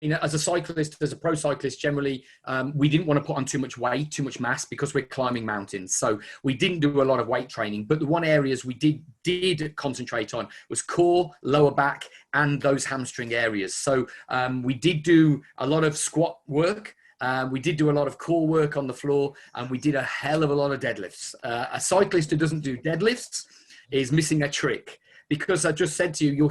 as a cyclist, as a pro cyclist, generally, we didn't want to put on too much weight, too much mass, because we're climbing mountains. So we didn't do a lot of weight training. But the one areas we did concentrate on was core, lower back, and those hamstring areas. So we did do a lot of squat work. We did do a lot of core work on the floor, and we did a hell of a lot of deadlifts. A cyclist who doesn't do deadlifts is missing a trick, because I just said to you,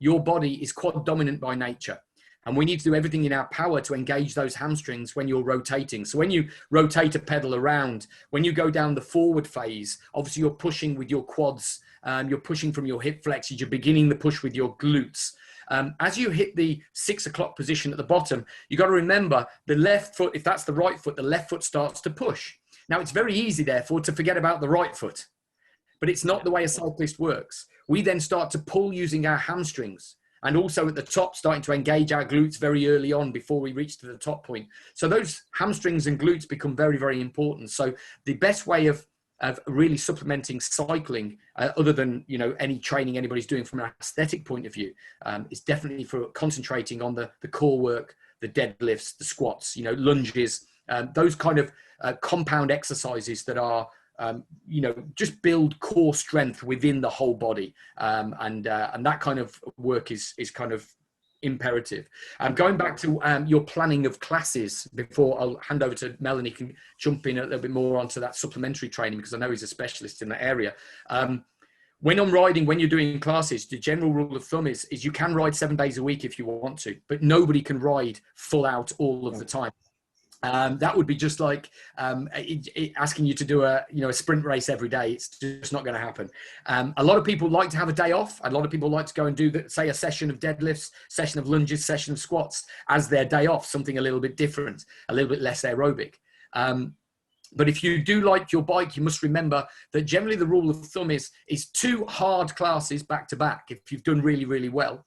your body is quad dominant by nature. And we need to do everything in our power to engage those hamstrings when you're rotating. So when you rotate a pedal around, when you go down the forward phase, obviously you're pushing with your quads, you're pushing from your hip flexors, you're beginning the push with your glutes. As you hit the 6 o'clock position at the bottom, you got to remember the left foot, if that's the right foot, the left foot starts to push. Now it's very easy, therefore, to forget about the right foot, but it's not the way a cyclist works. We then start to pull using our hamstrings, and also at the top, starting to engage our glutes very early on before we reach to the top point. So those hamstrings and glutes become very, very important. So the best way of really supplementing cycling, other than, any training anybody's doing from an aesthetic point of view, is definitely for concentrating on the core work, the deadlifts, the squats, lunges, those kind of compound exercises that are, just build core strength within the whole body. And that kind of work is kind of imperative. Going back to your planning of classes, before I'll hand over to Melanie, can jump in a little bit more onto that supplementary training, because I know he's a specialist in that area. When I'm riding, when you're doing classes, the general rule of thumb is you can ride 7 days a week if you want to, but nobody can ride full out all of the time. That would be just like asking you to do a sprint race every day. It's just not going to happen. A lot of people like to have a day off. A lot of people like to go and do, say, a session of deadlifts, session of lunges, session of squats as their day off, something a little bit different, a little bit less aerobic. But if you do like your bike, you must remember that generally the rule of thumb is 2 hard classes back to back if you've done really, really well.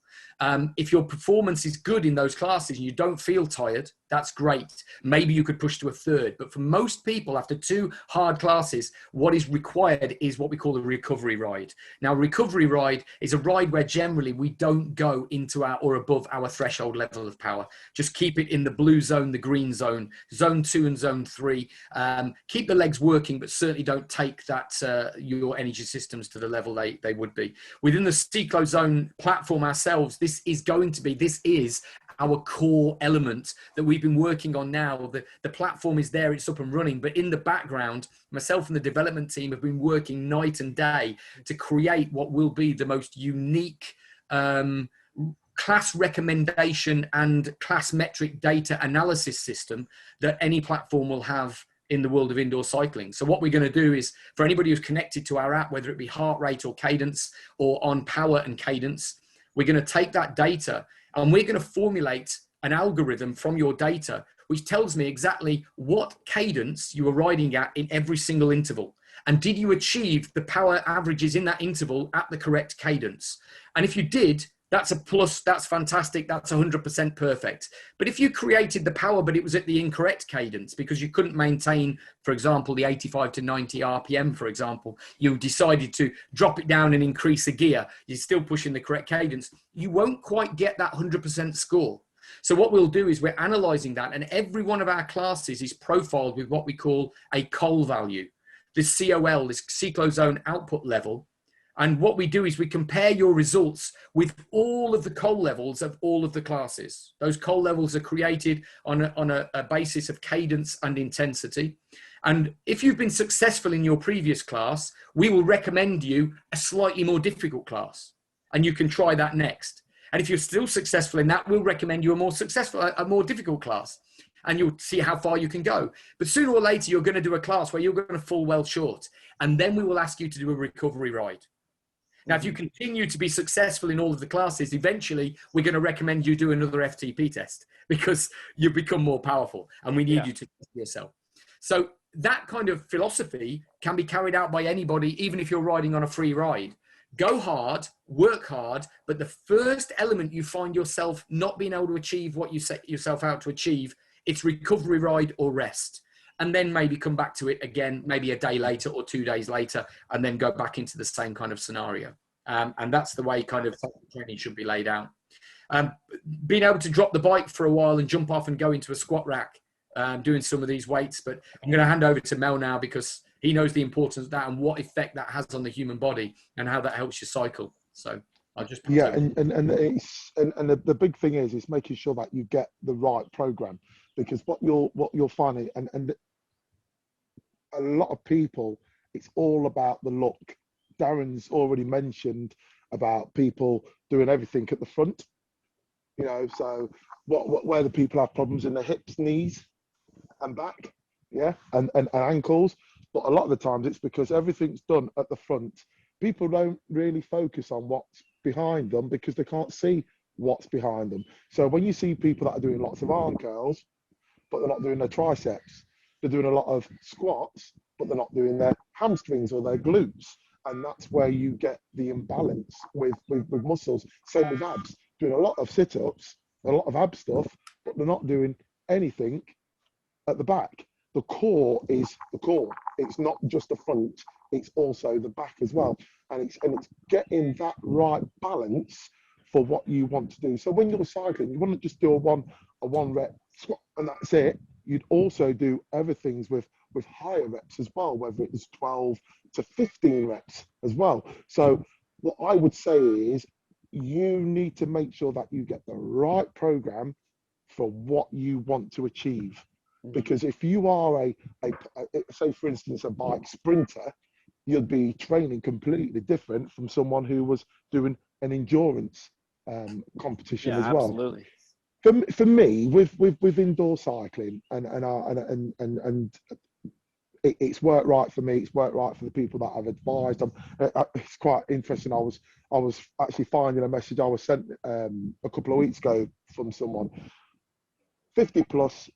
If your performance is good in those classes and you don't feel tired, that's great. Maybe you could push to a 3rd. But for most people, after 2 hard classes, what is required is what we call a recovery ride. Now, recovery ride is a ride where generally we don't go into our or above our threshold level of power. Just keep it in the blue zone, the green zone, zone 2 and zone 3. Keep the legs working, but certainly don't take that your energy systems to the level they would be. Within the cyclozone platform ourselves, this is our core element that we've been working on now. The platform is there, it's up and running, but in the background, myself and the development team have been working night and day to create what will be the most unique class recommendation and class metric data analysis system that any platform will have in the world of indoor cycling. So what we're going to do is, for anybody who's connected to our app, whether it be heart rate or cadence or on power and cadence, we're going to take that data and we're going to formulate an algorithm from your data, which tells me exactly what cadence you were riding at in every single interval. And did you achieve the power averages in that interval at the correct cadence? And if you did, that's a plus, that's fantastic, that's 100% perfect. But if you created the power, but it was at the incorrect cadence because you couldn't maintain, for example, the 85 to 90 RPM, for example, you decided to drop it down and increase the gear, you're still pushing the correct cadence, you won't quite get that 100% score. So what we'll do is we're analyzing that, and every one of our classes is profiled with what we call a COL value, this COL, this cyclozone output level. And what we do is we compare your results with all of the COL levels of all of the classes. Those COL levels are created on a basis of cadence and intensity. And if you've been successful in your previous class, we will recommend you a slightly more difficult class, and you can try that next. And if you're still successful in that, we'll recommend you a more difficult class, and you'll see how far you can go. But sooner or later, you're going to do a class where you're going to fall well short, and then we will ask you to do a recovery ride. Now, if you continue to be successful in all of the classes, eventually we're going to recommend you do another FTP test because you become more powerful and we need you to test yourself. So that kind of philosophy can be carried out by anybody, even if you're riding on a free ride. Go hard, work hard, but the first element you find yourself not being able to achieve what you set yourself out to achieve, it's recovery ride or rest. And then maybe come back to it again, maybe a day later or 2 days later, and then go back into the same kind of scenario. And that's the way kind of training should be laid out. being able to drop the bike for a while and jump off and go into a squat rack, doing some of these weights. But I'm going to hand over to Mel now because he knows the importance of that and what effect that has on the human body and how that helps you cycle. So I'll just pass over. And the big thing is making sure that you get the right program, because what you're finding, and a lot of people, it's all about the look. Darren's already mentioned about people doing everything at the front, you know, so where the people have problems in their hips, knees and back, and ankles. But a lot of the times it's because everything's done at the front. People don't really focus on what's behind them because they can't see what's behind them. So when you see people that are doing lots of arm curls, but they're not doing their triceps, they're doing a lot of squats, but they're not doing their hamstrings or their glutes. And that's where you get the imbalance with muscles. Same with abs, doing a lot of sit-ups, a lot of ab stuff, but they're not doing anything at the back. The core is the core. It's not just the front, it's also the back as well. And it's getting that right balance for what you want to do. So when you're cycling, you want to just do a one rep squat and that's it. You'd also do other things with higher reps as well, whether it's 12 to 15 reps as well. So what I would say is you need to make sure that you get the right program for what you want to achieve. Because if you are a say for instance, a bike sprinter, you'd be training completely different from someone who was doing an endurance competition as well. Absolutely. For me, with indoor cycling and it's worked right for me. It's worked right for the people that I've advised. It's quite interesting. I was actually finding a message I was sent a couple of weeks ago from someone, 50 plus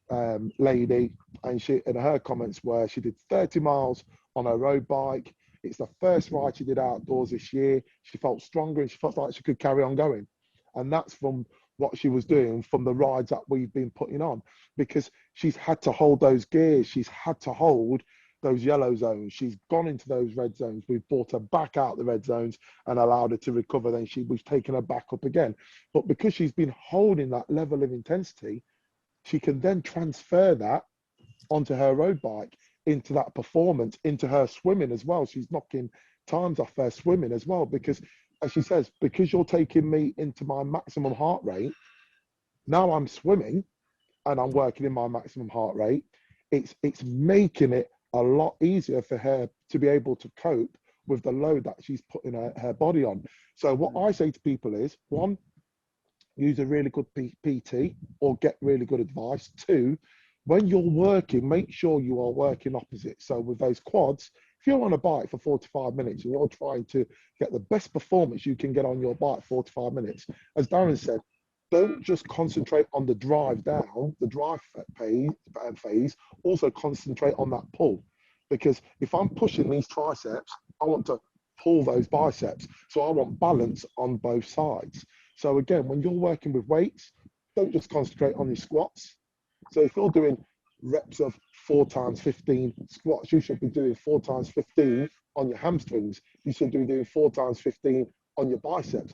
lady, and her comments were she did 30 miles on her road bike. It's the first ride she did outdoors this year. She felt stronger and she felt like she could carry on going, and that's from what she was doing from the rides that we've been putting on, because she's had to hold those gears, she's had to hold those yellow zones, she's gone into those red zones, we've brought her back out the red zones and allowed her to recover, then we've taken her back up again. But because she's been holding that level of intensity, she can then transfer that onto her road bike, into that performance, into her swimming as well. She's knocking times off her swimming as well, because as she says, because you're taking me into my maximum heart rate, now I'm swimming and I'm working in my maximum heart rate. It's making it a lot easier for her to be able to cope with the load that she's putting her body on. So what I say to people is, one, use a really good PT or get really good advice. Two, when you're working, make sure you are working opposite. So with those quads, if you're on a bike for 45 minutes and you're trying to get the best performance you can get on your bike 45 minutes, as Darren said, don't just concentrate on the drive down, the drive phase, also concentrate on that pull. Because if I'm pushing these triceps, I want to pull those biceps. So I want balance on both sides. So again, when you're working with weights, don't just concentrate on your squats. So if you're doing reps of 4 times 15 squats, you should be doing 4 times 15 on your hamstrings. You should be doing 4 times 15 on your biceps.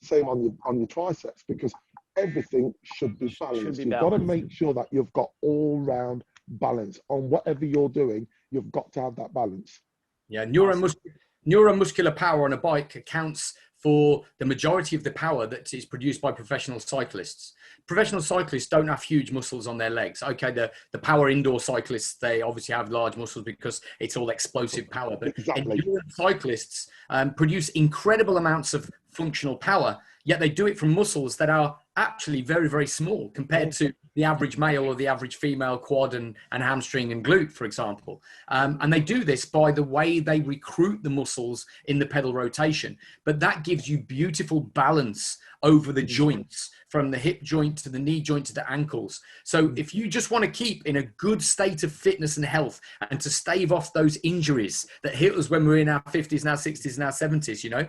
Same on your triceps, because everything should be balanced. You've got to make sure that you've got all-round balance on whatever you're doing. You've got to have that balance. Yeah, neuromuscular power on a bike accounts for the majority of the power that is produced by professional cyclists. Professional cyclists don't have huge muscles on their legs. Okay, the power indoor cyclists, they obviously have large muscles because it's all explosive power. But endurance cyclists produce incredible amounts of functional power, yet they do it from muscles that are actually very, very small compared to the average male or the average female quad and hamstring and glute, for example. And they do this by the way they recruit the muscles in the pedal rotation. But that gives you beautiful balance over the joints, from the hip joint to the knee joint to the ankles. So if you just want to keep in a good state of fitness and health and to stave off those injuries that hit us when we're in our 50s and our 60s and our 70s, you know,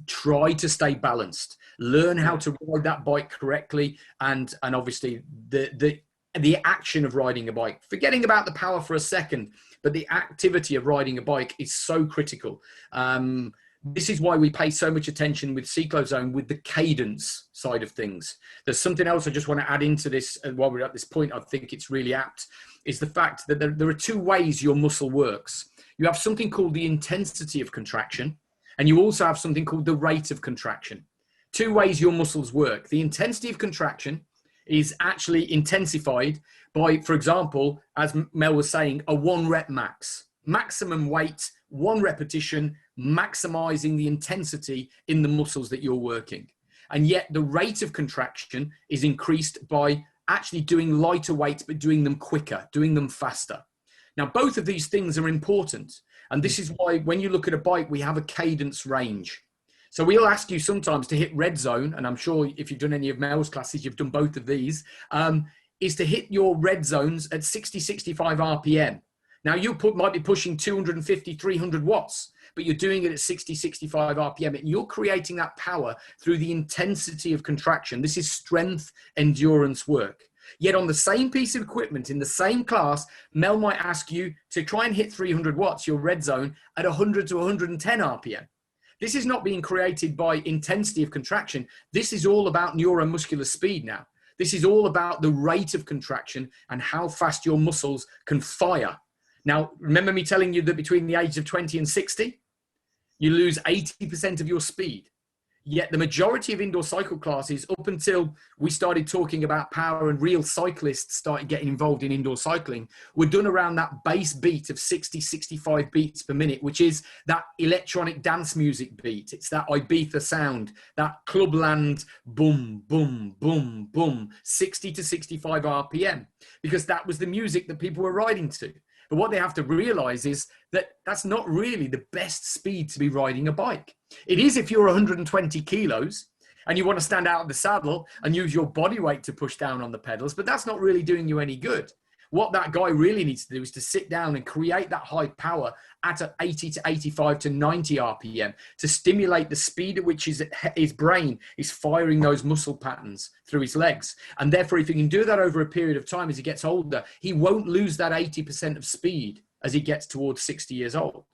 try to stay balanced. Learn how to ride that bike correctly, and obviously the action of riding a bike. Forgetting about the power for a second, but the activity of riding a bike is so critical. This is why we pay so much attention with cyclozone with the cadence side of things. There's something else I just want to add into this, and while we're at this point, I think it's really apt, is the fact that there are two ways your muscle works. You have something called the intensity of contraction, and you also have something called the rate of contraction. Two ways your muscles work. The intensity of contraction is actually intensified by, for example, as Mel was saying, a 1 rep max. Maximum weight, 1 repetition, maximizing the intensity in the muscles that you're working. And yet the rate of contraction is increased by actually doing lighter weights, but doing them quicker, doing them faster. Now, both of these things are important. And this is why when you look at a bike, we have a cadence range. So we'll ask you sometimes to hit red zone, and I'm sure if you've done any of Mel's classes, you've done both of these, is to hit your red zones at 60, 65 RPM. Now you might be pushing 250, 300 watts, but you're doing it at 60, 65 RPM, and you're creating that power through the intensity of contraction. This is strength endurance work. Yet on the same piece of equipment in the same class, Mel might ask you to try and hit 300 watts, your red zone, at 100 to 110 RPM. This is not being created by intensity of contraction. This is all about neuromuscular speed now. This is all about the rate of contraction and how fast your muscles can fire. Now, remember me telling you that between the ages of 20 and 60, you lose 80% of your speed. Yet the majority of indoor cycle classes, up until we started talking about power and real cyclists started getting involved in indoor cycling, were done around that base beat of 60, 65 beats per minute, which is that electronic dance music beat. It's that Ibiza sound, that clubland boom, boom, boom, boom, 60 to 65 RPM, because that was the music that people were riding to. But what they have to realize is that that's not really the best speed to be riding a bike. It is if you're 120 kilos and you want to stand out of the saddle and use your body weight to push down on the pedals, but that's not really doing you any good. What that guy really needs to do is to sit down and create that high power at 80 to 85 to 90 RPM to stimulate the speed at which his brain is firing those muscle patterns through his legs. And therefore, if he can do that over a period of time as he gets older, he won't lose that 80% of speed as he gets towards 60 years old.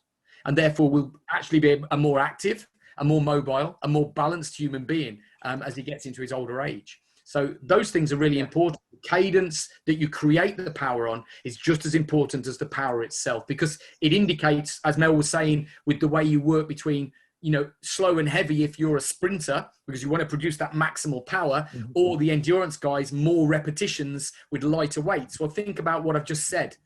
And therefore, will actually be a more active, a more mobile, a more balanced human being as he gets into his older age. So those things are really important. The cadence that you create the power on is just as important as the power itself, because it indicates, as Mel was saying, with the way you work between, you know, slow and heavy if you're a sprinter, because you want to produce that maximal power, or the endurance guys, more repetitions with lighter weights. Well, think about what I've just said.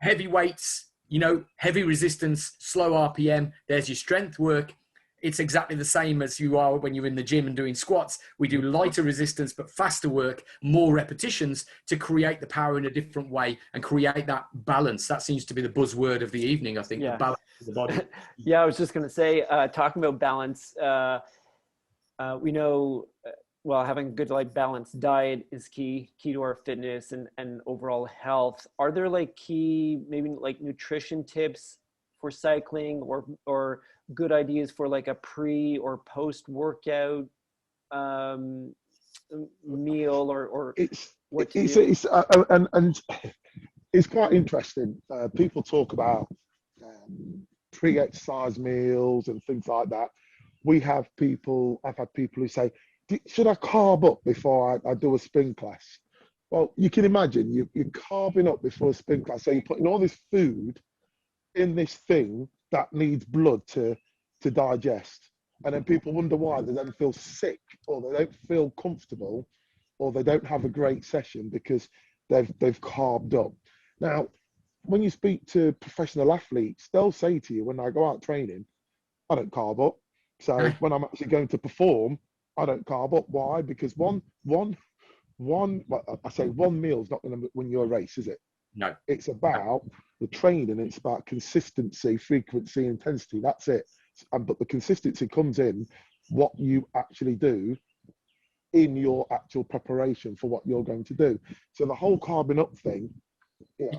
Heavy weights, you know, heavy resistance, slow RPM, there's your strength work. It's exactly the same as you are when you're in the gym and doing squats. We do lighter resistance, but faster work, more repetitions to create the power in a different way and create that balance. That seems to be the buzzword of the evening, I think, the balance of the body. Yeah, I was just going to say, talking about balance, we know, well, having a good, like, balanced diet is key to our fitness and overall health. Are there like key, maybe like nutrition tips for cycling or good ideas for like a pre or post workout meal or what to do? And it's quite interesting. People talk about pre-exercise meals and things like that. I've had people who say, should I carb up before I do a spin class? Well, you can imagine you're carving up before a spin class. So you're putting all this food in this thing that needs blood to digest. And then people wonder why they don't feel sick, or they don't feel comfortable, or they don't have a great session because they've carved up. Now, when you speak to professional athletes, they'll say to you, when I go out training, I don't carb up. So when I'm actually going to perform, I don't carb up. Why? Because one meal is not going to win you a race, is it? No. It's about the training. It's about consistency, frequency, intensity. That's it. But the consistency comes in what you actually do in your actual preparation for what you're going to do. So the whole carbon up thing, you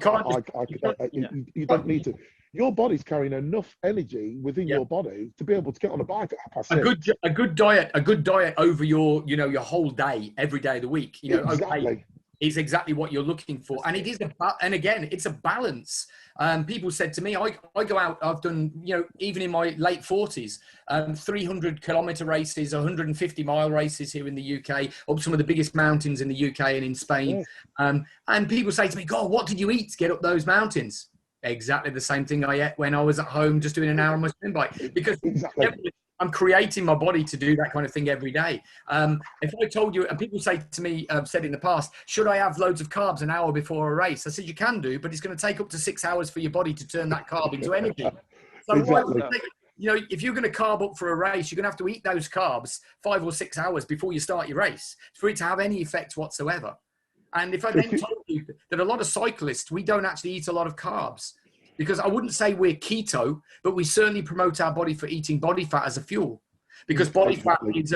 don't need to. Your body's carrying enough energy within your body to be able to get on a bike at 6:30. A good diet over your, you know, your whole day, every day of the week. You know, exactly. is exactly what you're looking for. And it is and again, it's a balance. People said to me, I go out, I've done, even in my late 40s, 300-kilometer races, 150-mile races here in the UK, up some of the biggest mountains in the UK and in Spain. And people say to me, God, what did you eat to get up those mountains? Exactly the same thing I ate when I was at home just doing an hour on my spin bike. Because I'm creating my body to do that kind of thing every day. If I told you, and people say to me, said in the past, should I have loads of carbs an hour before a race? I said, you can do, but it's going to take up to 6 hours for your body to turn that carb into energy. So if you're going to carb up for a race, you're going to have to eat those carbs 5 or 6 hours before you start your race for it to have any effect whatsoever. And if I then told you that a lot of cyclists, we don't actually eat a lot of carbs, because I wouldn't say we're keto, but we certainly promote our body for eating body fat as a fuel. Because body fat is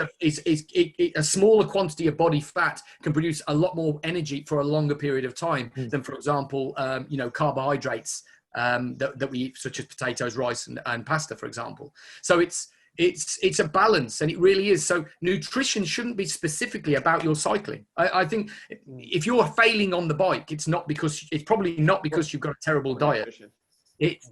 a smaller quantity of body fat can produce a lot more energy for a longer period of time than, for example, carbohydrates that we eat, such as potatoes, rice, and pasta, for example. So it's a balance, and it really is. So nutrition shouldn't be specifically about your cycling. I think if you're failing on the bike, it's probably not because you've got a terrible diet. It's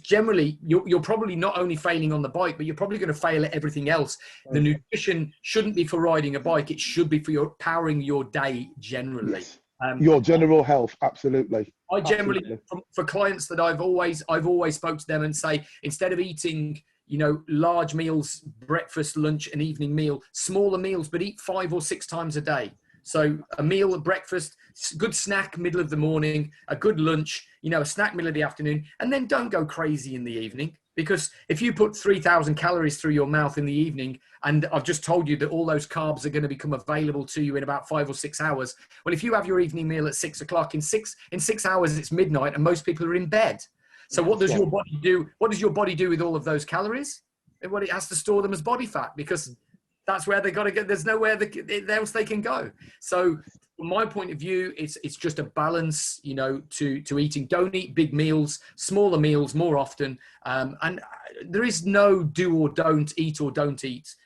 generally you're probably not only failing on the bike, but you're probably going to fail at everything else. The nutrition shouldn't be for riding a bike; it should be for powering your day generally. Yes. Your general health, absolutely. I generally, for clients that I've always spoke to them and say, instead of eating, large meals, breakfast, lunch, and evening meal, smaller meals, but eat 5 or 6 times a day. So a meal at breakfast, good snack middle of the morning, a good lunch, a snack middle of the afternoon, and then don't go crazy in the evening. Because if you put 3,000 calories through your mouth in the evening, and I've just told you that all those carbs are going to become available to you in about 5 or 6 hours. Well, if you have your evening meal at 6 o'clock, in 6 hours, it's midnight and most people are in bed. So what does your body do? What does your body do with all of those calories? Well, it has to store them as body fat, because that's where they got to get. There's nowhere else they can go. So from my point of view, it's just a balance, to eating. Don't eat big meals, smaller meals more often. And there is no do or don't eat or don't eat.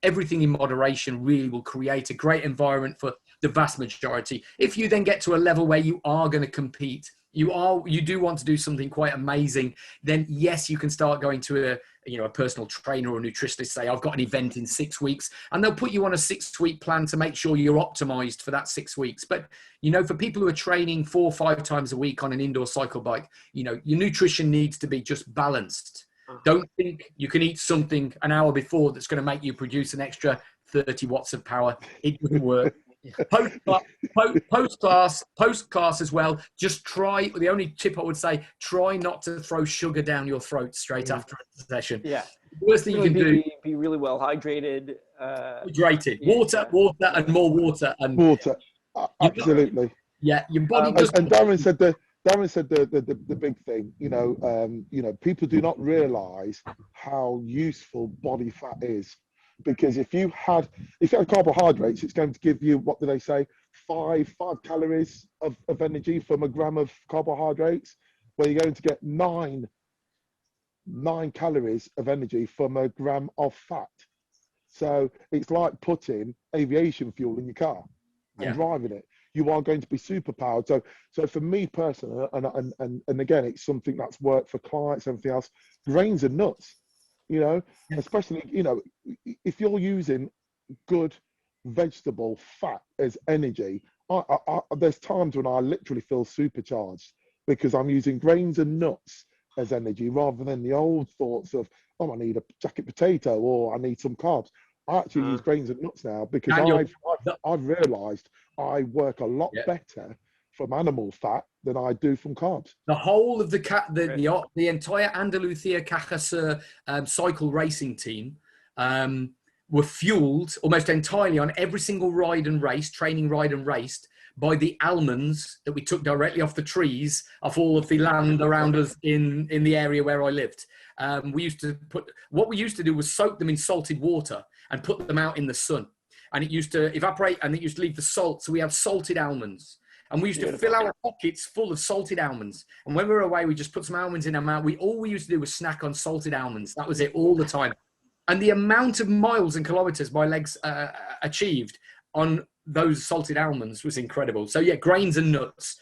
Everything in moderation really will create a great environment for the vast majority. If you then get to a level where you are going to compete, you do want to do something quite amazing, then yes, you can start going to a personal trainer or a nutritionist, say, I've got an event in 6 weeks, and they'll put you on a 6-week plan to make sure you're optimized for that 6 weeks. But, for people who are training 4 or 5 times a week on an indoor cycle bike, your nutrition needs to be just balanced. Don't think you can eat something an hour before that's going to make you produce an extra 30 watts of power. It doesn't work. Post class as well. Just try. The only tip I would say: try not to throw sugar down your throat straight after a session. Yeah. The worst thing you can do: be really well hydrated. Water, and more water and water. Absolutely. Your body does. And Darren said the big thing. People do not realise how useful body fat is. Because if you had carbohydrates, it's going to give you, what do they say, 5 calories of energy from a gram of carbohydrates, where you're going to get 9 calories of energy from a gram of fat. So it's like putting aviation fuel in your car and driving it. You are going to be super powered. So for me personally, and again, it's something that's worked for clients, everything else, grains and nuts. Especially, if you're using good vegetable fat as energy, there's times when I literally feel supercharged because I'm using grains and nuts as energy rather than the old thoughts of, I need a jacket potato or I need some carbs. I actually use grains and nuts now because I've realised I work a lot better from animal fat than I do from carbs. The whole of the entire Andalusia Keiser cycle racing team were fueled almost entirely on every single training ride and raced by the almonds that we took directly off the trees off all of the land around us in the area where I lived. What we used to do was soak them in salted water and put them out in the sun, and it used to evaporate and it used to leave the salt. So we have salted almonds. And we used to fill our pockets full of salted almonds. And when we were away, we just put some almonds in our mouth. All we used to do was snack on salted almonds. That was it all the time. And the amount of miles and kilometers my legs achieved on those salted almonds was incredible. So yeah, grains and nuts